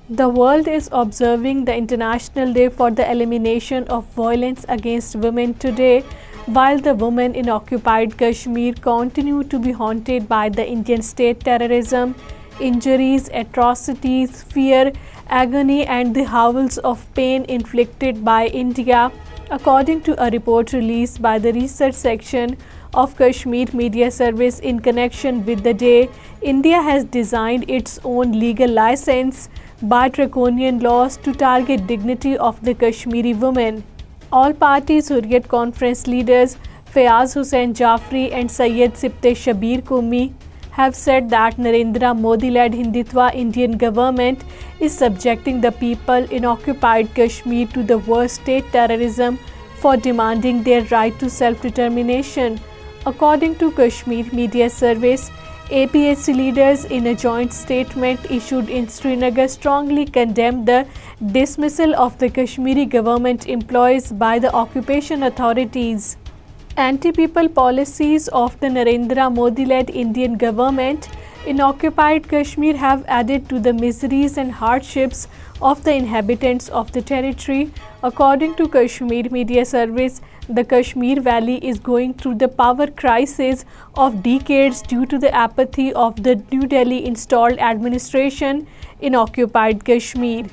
The world is observing the International Day for the Elimination of Violence Against Women today, while the women in occupied Kashmir continue to be haunted by the Indian state terrorism, injuries, atrocities, fear, agony, and the howls of pain inflicted by India, according to a report released by the research section of Kashmir Media Service in connection with the day. India has designed its own legal license by draconian laws to target dignity of the Kashmiri women. All parties Hurriyat Conference leaders Fayaz Hussain Jafri and Syed Sibte Shabir Qumi have said that Narendra Modi-led Hindutva Indian government is subjecting the people in occupied Kashmir to the worst state terrorism for demanding their right to self-determination. According to Kashmir Media Service, APHC leaders in a joint statement issued in Srinagar strongly condemned the dismissal of the Kashmiri government employees by the occupation authorities. Anti-people policies of the Narendra Modi-led Indian government in occupied Kashmir have added to the miseries and hardships of the inhabitants of the territory. According to Kashmir Media Service, the Kashmir Valley is going through the power crisis of decades due to the apathy of the New Delhi installed administration in occupied Kashmir.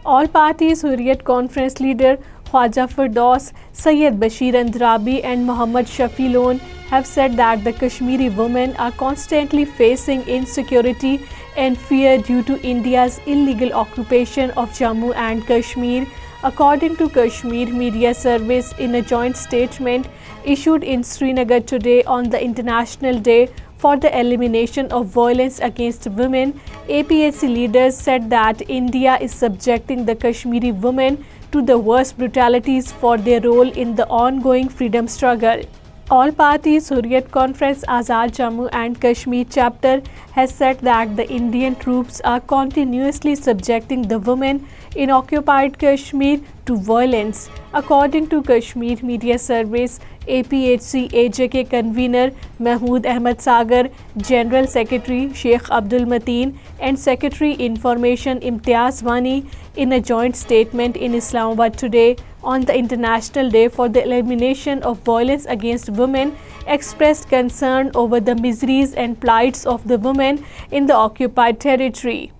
All parties Hurriyat Conference leader Khwaja Firdaus, Syed Bashir Andrabi and Muhammad Shafi Lone have said that the Kashmiri women are constantly facing insecurity and fear due to India's illegal occupation of Jammu and Kashmir. According to Kashmir Media Service in a joint statement issued in Srinagar today on the International Day for the Elimination of Violence Against Women, APHC leaders said that India is subjecting the Kashmiri women to the worst brutalities for their role in the ongoing freedom struggle. All parties Hurriyat Conference Azad Jammu and Kashmir chapter has said that the Indian troops are continuously subjecting the women in occupied Kashmir to violence. According to Kashmir Media Service, APHC AJK convener Mahmood Ahmad Sagar, General Secretary Sheikh Abdul Mateen and Secretary Information Imtiaz Wani in a joint statement in Islamabad today on the International Day for the Elimination of Violence Against Women expressed concern over the miseries and plights of the women in the occupied territory.